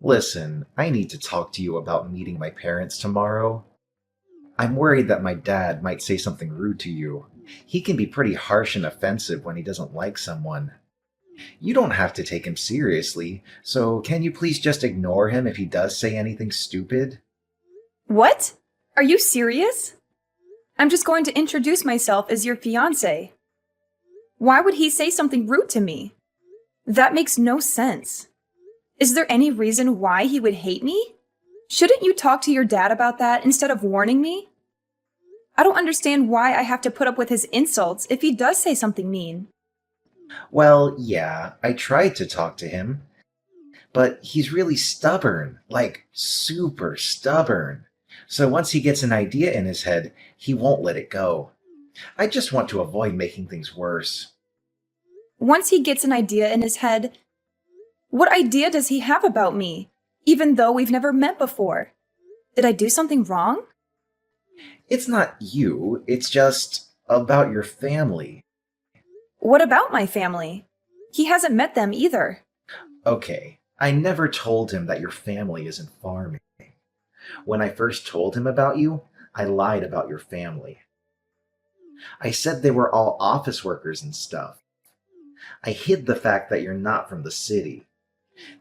Listen, I need to talk to you about meeting my parents tomorrow. I'm worried that my dad might say something rude to you. He can be pretty harsh and offensive when he doesn't like someone. You don't have to take him seriously, so can you please just ignore him if he does say anything stupid? What? Are you serious? I'm just going to introduce myself as your fiance. Why would he say something rude to me? That makes no sense. Is there any reason why he would hate me? Shouldn't you talk to your dad about that instead of warning me? I don't understand why I have to put up with his insults if he does say something mean. Well, yeah, I tried to talk to him, but he's really stubborn, like super stubborn. So once he gets an idea in his head, he won't let it go. I just want to avoid making things worse. Once he gets an idea in his head, what idea does he have about me, even though we've never met before? Did I do something wrong? It's not you, it's just about your family. What about my family? He hasn't met them either. Okay, I never told him that your family isn't farming. When I first told him about you, I lied about your family. I said they were all office workers and stuff. I hid the fact that you're not from the city.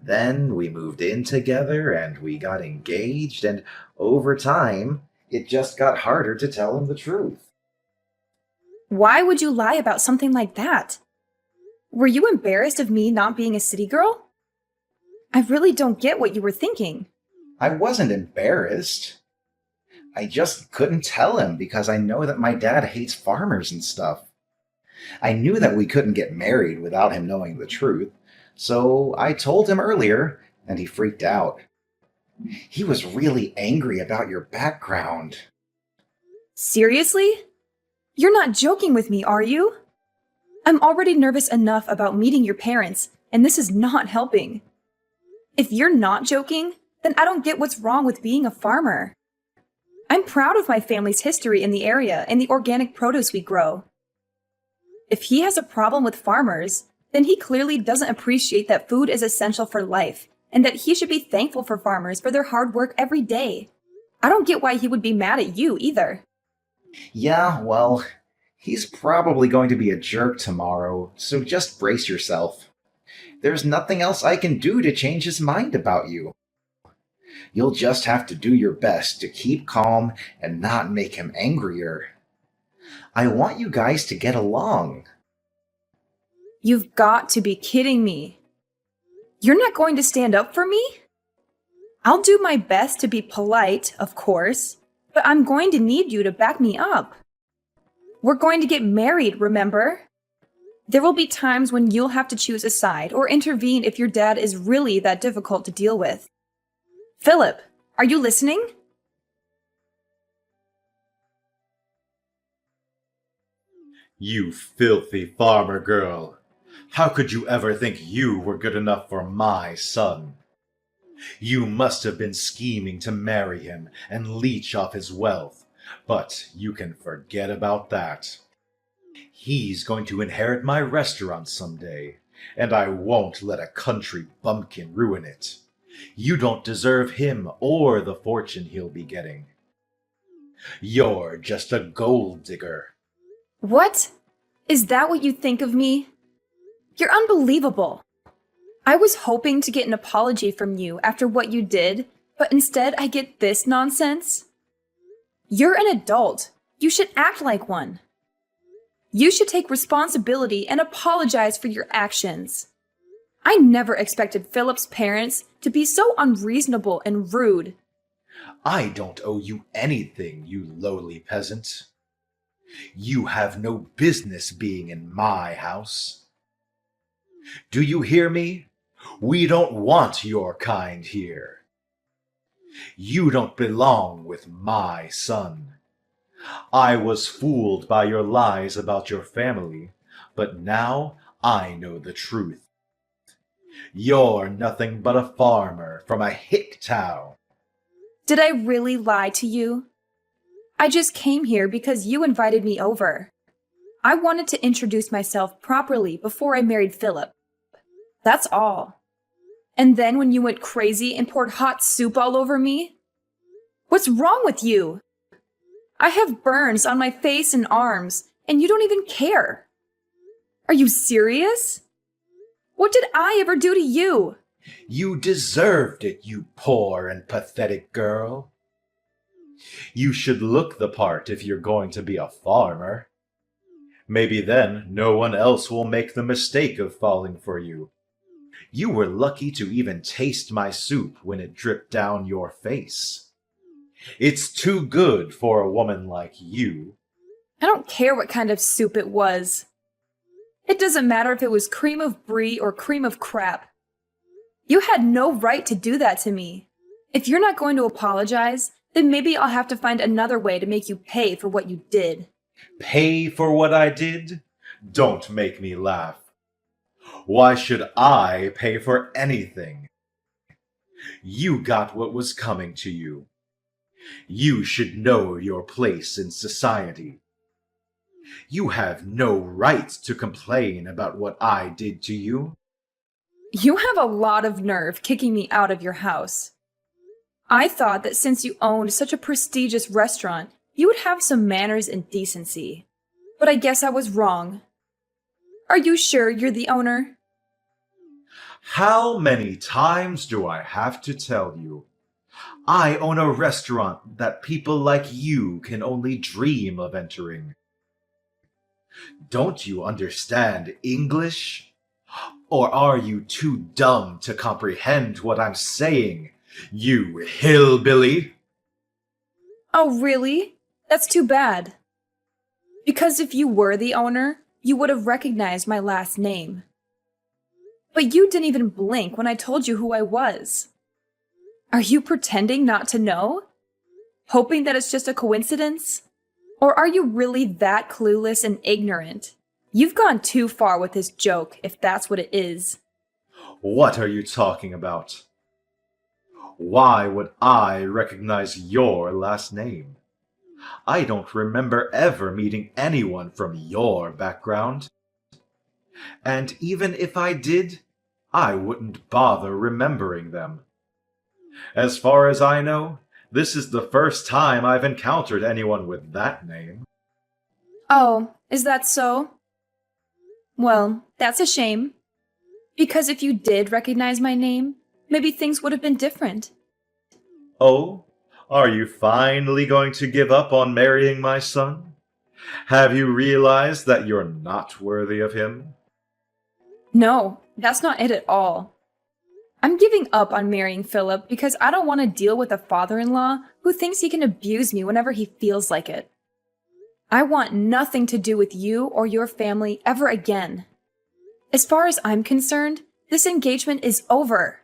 Then we moved in together and we got engaged, and over time, it just got harder to tell him the truth. Why would you lie about something like that? Were you embarrassed of me not being a city girl? I really don't get what you were thinking. I wasn't embarrassed. I just couldn't tell him because I know that my dad hates farmers and stuff. I knew that we couldn't get married without him knowing the truth, so I told him earlier, and he freaked out. He was really angry about your background. Seriously? You're not joking with me, are you? I'm already nervous enough about meeting your parents, and this is not helping. If you're not joking, then I don't get what's wrong with being a farmer. I'm proud of my family's history in the area and the organic produce we grow. If he has a problem with farmers, then he clearly doesn't appreciate that food is essential for life and that he should be thankful for farmers for their hard work every day. I don't get why he would be mad at you either. Yeah, well, he's probably going to be a jerk tomorrow, so just brace yourself. There's nothing else I can do to change his mind about you. You'll just have to do your best to keep calm and not make him angrier. I want you guys to get along. You've got to be kidding me. You're not going to stand up for me? I'll do my best to be polite, of course, but I'm going to need you to back me up. We're going to get married, remember? There will be times when you'll have to choose a side or intervene if your dad is really that difficult to deal with. Philip, are you listening? You filthy farmer girl. How could you ever think you were good enough for my son? You must have been scheming to marry him and leech off his wealth, but you can forget about that. He's going to inherit my restaurant someday, and I won't let a country bumpkin ruin it. You don't deserve him or the fortune he'll be getting. You're just a gold digger. What? Is that what you think of me? You're unbelievable. I was hoping to get an apology from you after what you did, but instead I get this nonsense. You're an adult. You should act like one. You should take responsibility and apologize for your actions. I never expected Philip's parents to be so unreasonable and rude. I don't owe you anything, you lowly peasant. You have no business being in my house. Do you hear me? We don't want your kind here. You don't belong with my son. I was fooled by your lies about your family, but now I know the truth. You're nothing but a farmer from a hick town. Did I really lie to you? I just came here because you invited me over. I wanted to introduce myself properly before I married Philip. That's all. And then when you went crazy and poured hot soup all over me? What's wrong with you? I have burns on my face and arms, and you don't even care. Are you serious? What did I ever do to you? You deserved it, you poor and pathetic girl. You should look the part if you're going to be a farmer. Maybe then no one else will make the mistake of falling for you. You were lucky to even taste my soup when it dripped down your face. It's too good for a woman like you. I don't care what kind of soup it was. It doesn't matter if it was cream of brie or cream of crap. You had no right to do that to me. If you're not going to apologize, then maybe I'll have to find another way to make you pay for what you did. Pay for what I did? Don't make me laugh. Why should I pay for anything? You got what was coming to you. You should know your place in society. You have no right to complain about what I did to you. You have a lot of nerve kicking me out of your house. I thought that since you owned such a prestigious restaurant, you would have some manners and decency. But I guess I was wrong. Are you sure you're the owner? How many times do I have to tell you? I own a restaurant that people like you can only dream of entering. Don't you understand English? Or are you too dumb to comprehend what I'm saying, you hillbilly? Oh, really? That's too bad. Because if you were the owner, you would have recognized my last name. But you didn't even blink when I told you who I was. Are you pretending not to know? Hoping that it's just a coincidence? Or are you really that clueless and ignorant? You've gone too far with this joke, if that's what it is. What are you talking about? Why would I recognize your last name? I don't remember ever meeting anyone from your background. And even if I did, I wouldn't bother remembering them. As far as I know, this is the first time I've encountered anyone with that name. Oh, is that so? Well, that's a shame. Because if you did recognize my name, maybe things would have been different. Oh, are you finally going to give up on marrying my son? Have you realized that you're not worthy of him? No, that's not it at all. I'm giving up on marrying Philip because I don't want to deal with a father-in-law who thinks he can abuse me whenever he feels like it. I want nothing to do with you or your family ever again. As far as I'm concerned, this engagement is over.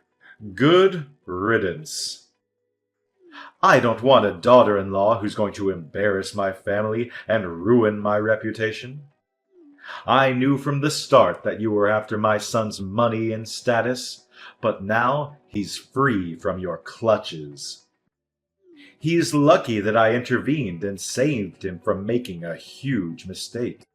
Good riddance. I don't want a daughter-in-law who's going to embarrass my family and ruin my reputation. I knew from the start that you were after my son's money and status, but now he's free from your clutches. He's lucky that I intervened and saved him from making a huge mistake.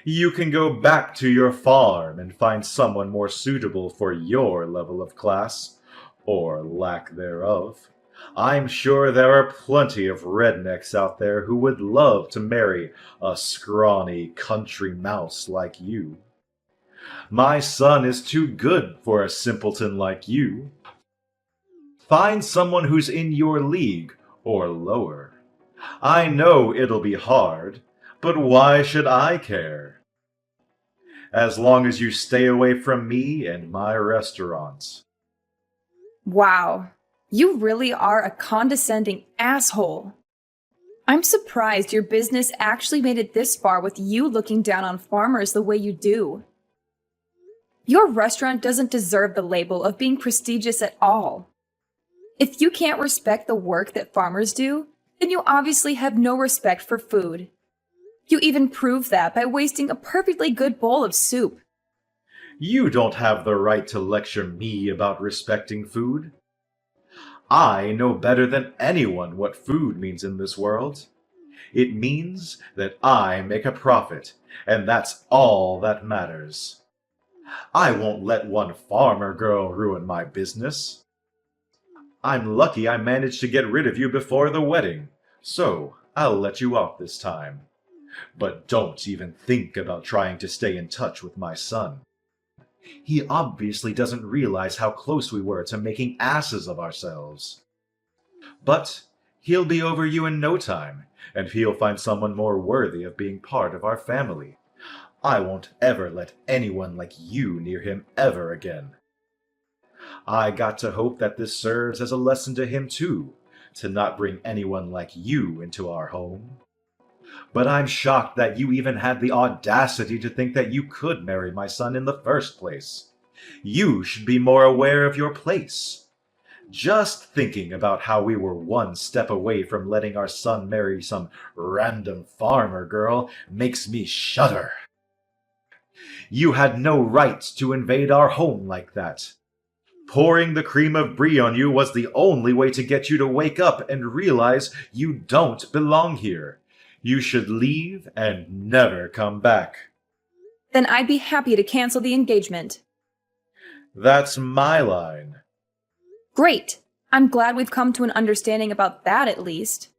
You can go back to your farm and find someone more suitable for your level of class, or lack thereof. I'm sure there are plenty of rednecks out there who would love to marry a scrawny country mouse like you. My son is too good for a simpleton like you. Find someone who's in your league or lower. I know it'll be hard, but why should I care? As long as you stay away from me and my restaurants. Wow, you really are a condescending asshole. I'm surprised your business actually made it this far with you looking down on farmers the way you do. Your restaurant doesn't deserve the label of being prestigious at all. If you can't respect the work that farmers do, then you obviously have no respect for food. You even prove that by wasting a perfectly good bowl of soup. You don't have the right to lecture me about respecting food. I know better than anyone what food means in this world. It means that I make a profit, and that's all that matters. I won't let one farmer girl ruin my business. I'm lucky I managed to get rid of you before the wedding, so I'll let you off this time. But don't even think about trying to stay in touch with my son. He obviously doesn't realize how close we were to making asses of ourselves. But he'll be over you in no time, and he'll find someone more worthy of being part of our family. I won't ever let anyone like you near him ever again. I got to hope that this serves as a lesson to him too, to not bring anyone like you into our home. But I'm shocked that you even had the audacity to think that you could marry my son in the first place. You should be more aware of your place. Just thinking about how we were one step away from letting our son marry some random farmer girl makes me shudder. You had no right to invade our home like that. Pouring the cream of brie on you was the only way to get you to wake up and realize you don't belong here. You should leave and never come back. Then I'd be happy to cancel the engagement. That's my line. Great. I'm glad we've come to an understanding about that at least.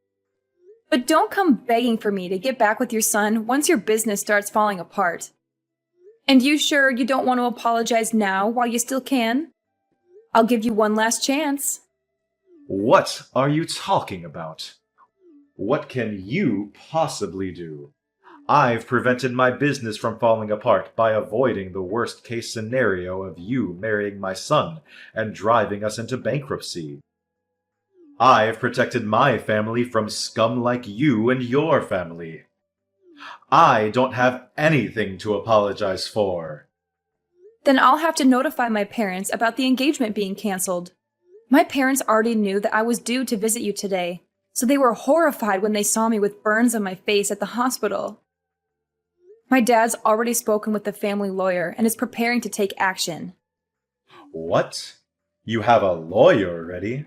But don't come begging for me to get back with your son once your business starts falling apart. And you sure you don't want to apologize now while you still can? I'll give you one last chance. What are you talking about? What can you possibly do? I've prevented my business from falling apart by avoiding the worst case scenario of you marrying my son and driving us into bankruptcy. I've protected my family from scum like you and your family. I don't have anything to apologize for. Then I'll have to notify my parents about the engagement being canceled. My parents already knew that I was due to visit you today, so they were horrified when they saw me with burns on my face at the hospital. My dad's already spoken with the family lawyer and is preparing to take action. What? You have a lawyer already?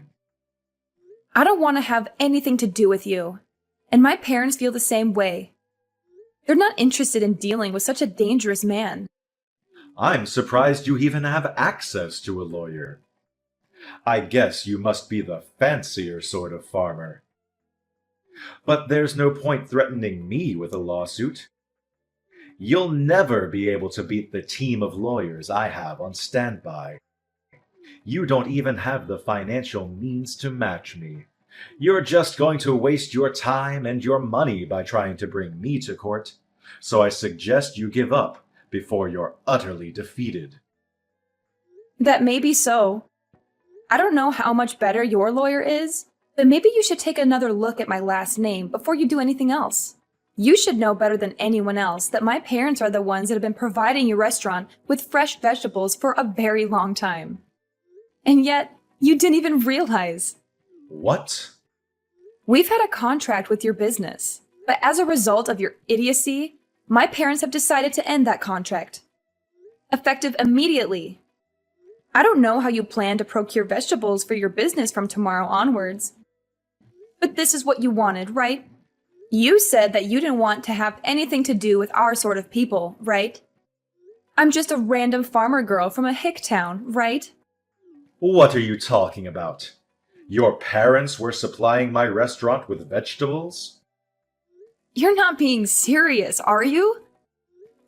I don't want to have anything to do with you, and my parents feel the same way. They're not interested in dealing with such a dangerous man. I'm surprised you even have access to a lawyer. I guess you must be the fancier sort of farmer. But there's no point threatening me with a lawsuit. You'll never be able to beat the team of lawyers I have on standby. You don't even have the financial means to match me. You're just going to waste your time and your money by trying to bring me to court, so I suggest you give up before you're utterly defeated. That may be so. I don't know how much better your lawyer is, but maybe you should take another look at my last name before you do anything else. You should know better than anyone else that my parents are the ones that have been providing your restaurant with fresh vegetables for a very long time. And yet, you didn't even realize. What? We've had a contract with your business, but as a result of your idiocy, my parents have decided to end that contract. Effective immediately. I don't know how you plan to procure vegetables for your business from tomorrow onwards. But this is what you wanted, right? You said that you didn't want to have anything to do with our sort of people, right? I'm just a random farmer girl from a hick town, right? What are you talking about? Your parents were supplying my restaurant with vegetables? You're not being serious, are you?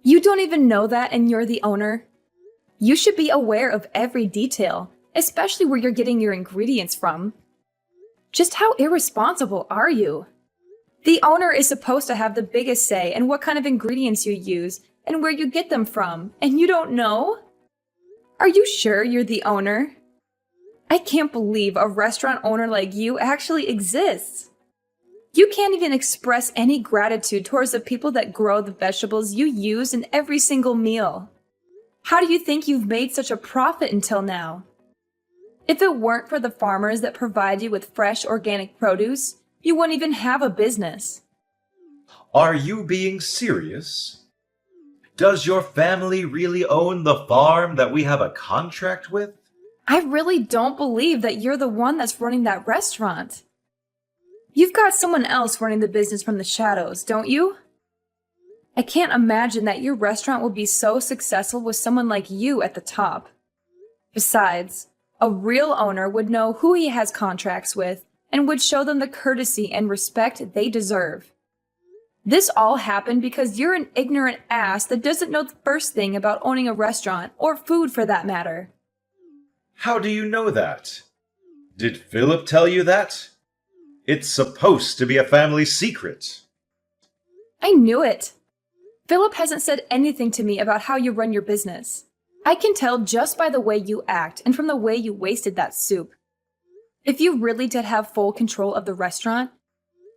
You don't even know that and you're the owner. You should be aware of every detail, especially where you're getting your ingredients from. Just how irresponsible are you? The owner is supposed to have the biggest say in what kind of ingredients you use and where you get them from, and you don't know? Are you sure you're the owner? I can't believe a restaurant owner like you actually exists. You can't even express any gratitude towards the people that grow the vegetables you use in every single meal. How do you think you've made such a profit until now? If it weren't for the farmers that provide you with fresh organic produce, you wouldn't even have a business. Are you being serious? Does your family really own the farm that we have a contract with? I really don't believe that you're the one that's running that restaurant. You've got someone else running the business from the shadows, don't you? I can't imagine that your restaurant will be so successful with someone like you at the top. Besides, a real owner would know who he has contracts with and would show them the courtesy and respect they deserve. This all happened because you're an ignorant ass that doesn't know the first thing about owning a restaurant, or food for that matter. How do you know that? Did Philip tell you that? It's supposed to be a family secret. I knew it. Philip hasn't said anything to me about how you run your business. I can tell just by the way you act and from the way you wasted that soup. If you really did have full control of the restaurant,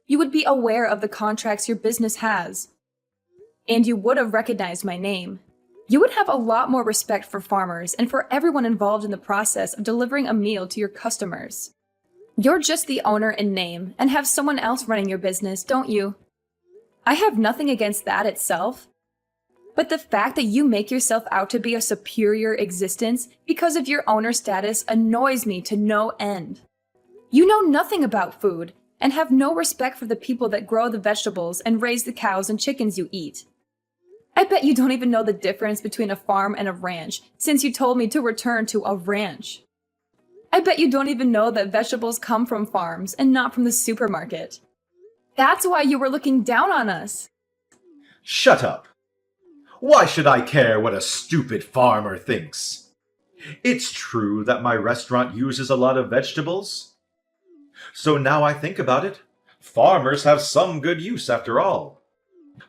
you would be aware of the contracts your business has. And you would have recognized my name. You would have a lot more respect for farmers and for everyone involved in the process of delivering a meal to your customers. You're just the owner in name and have someone else running your business, don't you? I have nothing against that itself. But the fact that you make yourself out to be a superior existence because of your owner status annoys me to no end. You know nothing about food and have no respect for the people that grow the vegetables and raise the cows and chickens you eat. I bet you don't even know the difference between a farm and a ranch, since you told me to return to a ranch. I bet you don't even know that vegetables come from farms and not from the supermarket. That's why you were looking down on us. Shut up. Why should I care what a stupid farmer thinks? It's true that my restaurant uses a lot of vegetables. So now I think about it, farmers have some good use after all.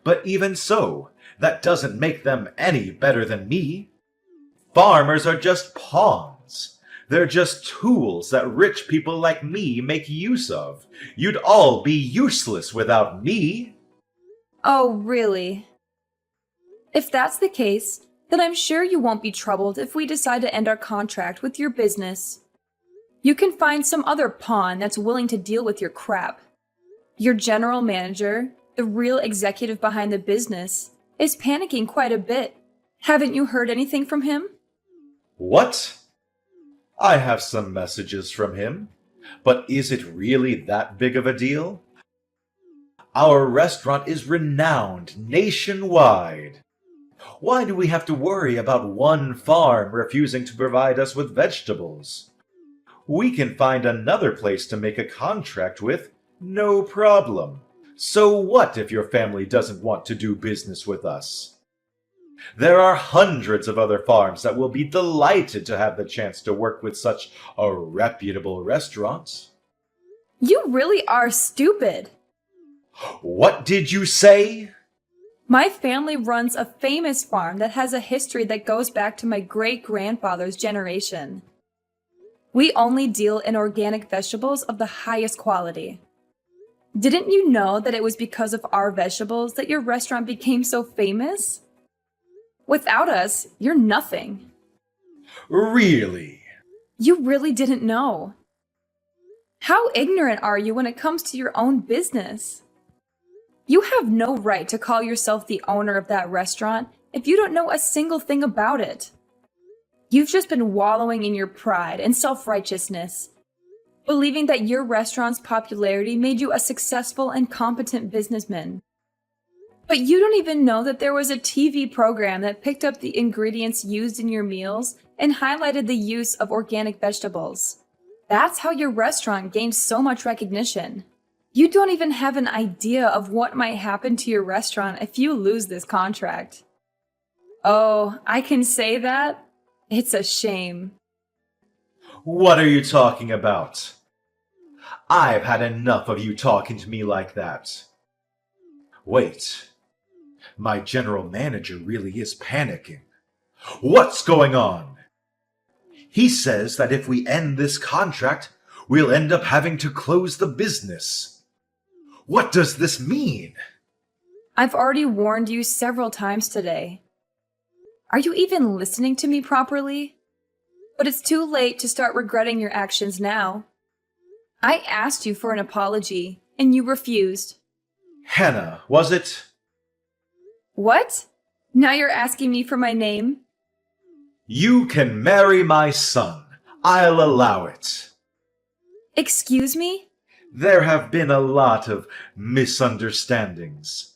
But even so, that doesn't make them any better than me. Farmers are just pawns. They're just tools that rich people like me make use of. You'd all be useless without me. Oh, really? If that's the case, then I'm sure you won't be troubled if we decide to end our contract with your business. You can find some other pawn that's willing to deal with your crap. Your general manager, the real executive behind the business, is panicking quite a bit. Haven't you heard anything from him? What? I have some messages from him, but is it really that big of a deal? Our restaurant is renowned nationwide. Why do we have to worry about one farm refusing to provide us with vegetables? We can find another place to make a contract with, no problem. So what if your family doesn't want to do business with us? There are hundreds of other farms that will be delighted to have the chance to work with such a reputable restaurant. You really are stupid. What did you say? My family runs a famous farm that has a history that goes back to my great-grandfather's generation. We only deal in organic vegetables of the highest quality. Didn't you know that it was because of our vegetables that your restaurant became so famous? Without us, you're nothing. Really? You really didn't know. How ignorant are you when it comes to your own business? You have no right to call yourself the owner of that restaurant if you don't know a single thing about it. You've just been wallowing in your pride and self-righteousness, believing that your restaurant's popularity made you a successful and competent businessman. But you don't even know that there was a TV program that picked up the ingredients used in your meals and highlighted the use of organic vegetables. That's how your restaurant gained so much recognition. You don't even have an idea of what might happen to your restaurant if you lose this contract. Oh, I can say that? It's a shame. What are you talking about? I've had enough of you talking to me like that. Wait, my general manager really is panicking. What's going on? He says that if we end this contract, we'll end up having to close the business. What does this mean? I've already warned you several times today. Are you even listening to me properly? But it's too late to start regretting your actions now. I asked you for an apology, and you refused. Hannah, was it? What? Now you're asking me for my name? You can marry my son. I'll allow it. Excuse me? There have been a lot of misunderstandings.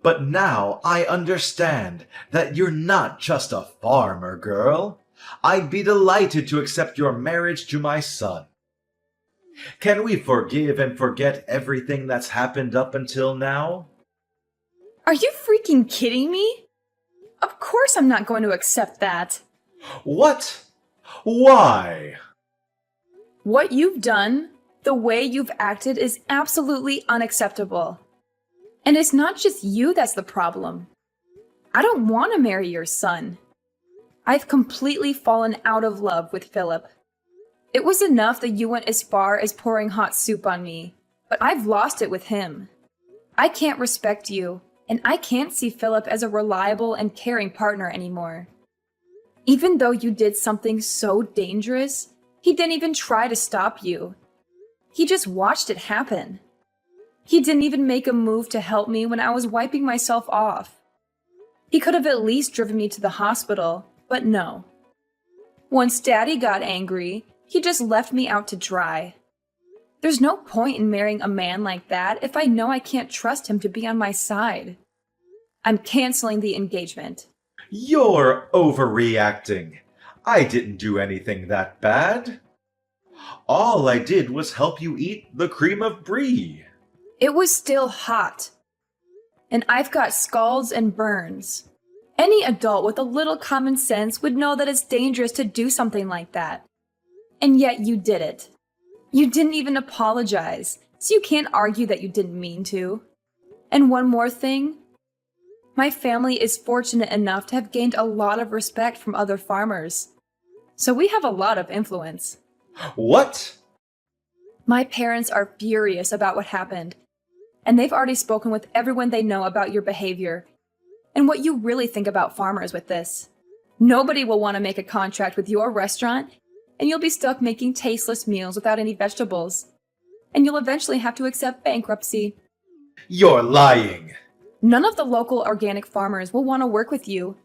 But now I understand that you're not just a farmer girl. I'd be delighted to accept your marriage to my son. Can we forgive and forget everything that's happened up until now? Are you freaking kidding me? Of course I'm not going to accept that. What? Why? What you've done, the way you've acted is absolutely unacceptable. And it's not just you that's the problem. I don't want to marry your son. I've completely fallen out of love with Philip. It was enough that you went as far as pouring hot soup on me, but I've lost it with him. I can't respect you, and I can't see Philip as a reliable and caring partner anymore. Even though you did something so dangerous, he didn't even try to stop you. He just watched it happen. He didn't even make a move to help me when I was wiping myself off. He could have at least driven me to the hospital, but no. Once Daddy got angry, he just left me out to dry. There's no point in marrying a man like that if I know I can't trust him to be on my side. I'm canceling the engagement. You're overreacting. I didn't do anything that bad. All I did was help you eat the cream of brie. It was still hot. And I've got scalds and burns. Any adult with a little common sense would know that it's dangerous to do something like that. And yet you did it. You didn't even apologize, so you can't argue that you didn't mean to. And one more thing. My family is fortunate enough to have gained a lot of respect from other farmers. So we have a lot of influence. What? My parents are furious about what happened, and they've already spoken with everyone they know about your behavior and what you really think about farmers with this. Nobody will want to make a contract with your restaurant, and you'll be stuck making tasteless meals without any vegetables. And you'll eventually have to accept bankruptcy. You're lying. None of the local organic farmers will want to work with you.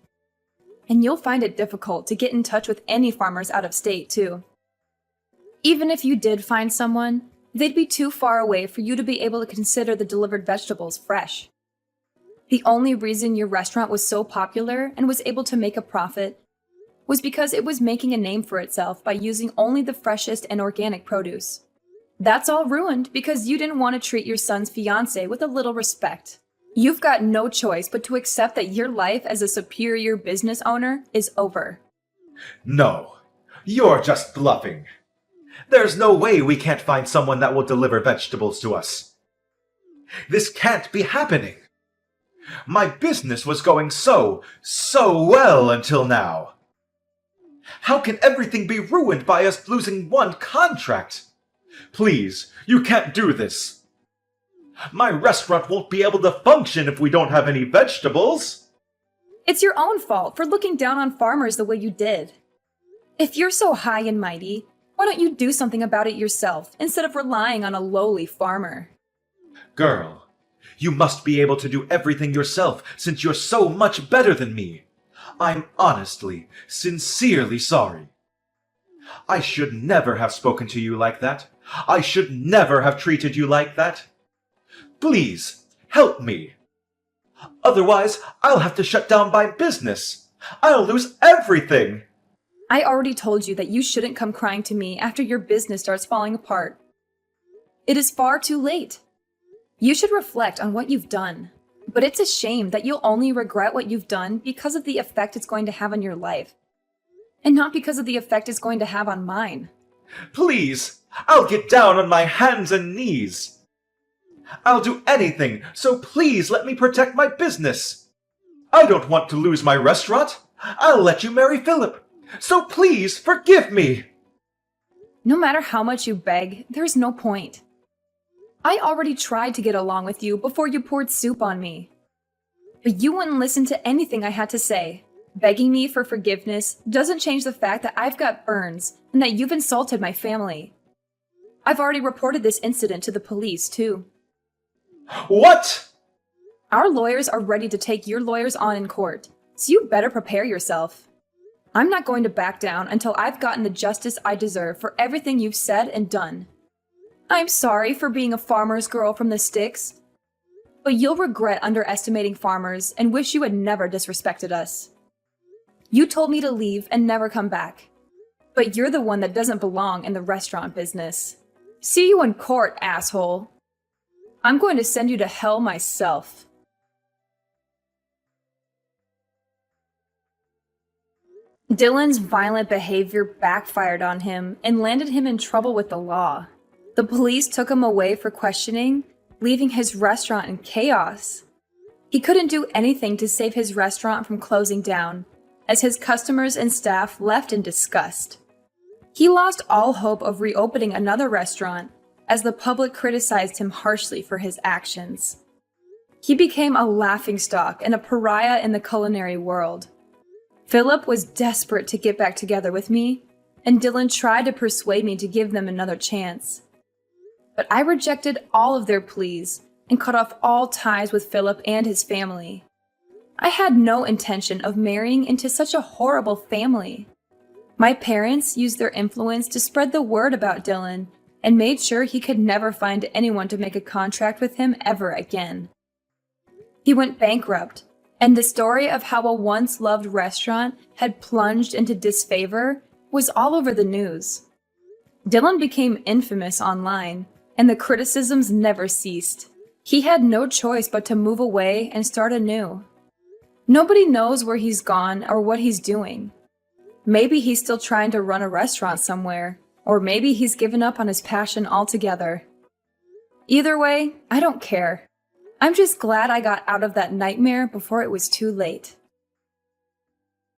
And you'll find it difficult to get in touch with any farmers out of state, too. Even if you did find someone, they'd be too far away for you to be able to consider the delivered vegetables fresh. The only reason your restaurant was so popular and was able to make a profit was because it was making a name for itself by using only the freshest and organic produce. That's all ruined because you didn't want to treat your son's fiancé with a little respect. You've got no choice but to accept that your life as a superior business owner is over. No, you're just bluffing. There's no way we can't find someone that will deliver vegetables to us. This can't be happening. My business was going so well until now. How can everything be ruined by us losing one contract? Please, you can't do this. My restaurant won't be able to function if we don't have any vegetables. It's your own fault for looking down on farmers the way you did. If you're so high and mighty, why don't you do something about it yourself instead of relying on a lowly farmer? Girl, you must be able to do everything yourself since you're so much better than me. I'm honestly, sincerely sorry. I should never have spoken to you like that. I should never have treated you like that. Please, help me. Otherwise, I'll have to shut down my business. I'll lose everything. I already told you that you shouldn't come crying to me after your business starts falling apart. It is far too late. You should reflect on what you've done. But it's a shame that you'll only regret what you've done because of the effect it's going to have on your life. And not because of the effect it's going to have on mine. Please, I'll get down on my hands and knees. I'll do anything, so please let me protect my business. I don't want to lose my restaurant. I'll let you marry Philip. So please forgive me. No matter how much you beg, there's no point. I already tried to get along with you before you poured soup on me. But you wouldn't listen to anything I had to say. Begging me for forgiveness doesn't change the fact that I've got burns and that you've insulted my family. I've already reported this incident to the police, too. What? Our lawyers are ready to take your lawyers on in court, so you better prepare yourself. I'm not going to back down until I've gotten the justice I deserve for everything you've said and done. I'm sorry for being a farmer's girl from the sticks. But you'll regret underestimating farmers and wish you had never disrespected us. You told me to leave and never come back. But you're the one that doesn't belong in the restaurant business. See you in court, asshole. I'm going to send you to hell myself. Dylan's violent behavior backfired on him and landed him in trouble with the law. The police took him away for questioning, leaving his restaurant in chaos. He couldn't do anything to save his restaurant from closing down, as his customers and staff left in disgust. He lost all hope of reopening another restaurant, as the public criticized him harshly for his actions. He became a laughingstock and a pariah in the culinary world. Philip was desperate to get back together with me, and Dylan tried to persuade me to give them another chance. But I rejected all of their pleas and cut off all ties with Philip and his family. I had no intention of marrying into such a horrible family. My parents used their influence to spread the word about Dylan and made sure he could never find anyone to make a contract with him ever again. He went bankrupt, and the story of how a once-loved restaurant had plunged into disfavor was all over the news. Dylan became infamous online, and the criticisms never ceased. He had no choice but to move away and start anew. Nobody knows where he's gone or what he's doing. Maybe he's still trying to run a restaurant somewhere, or maybe he's given up on his passion altogether. Either way, I don't care. I'm just glad I got out of that nightmare before it was too late.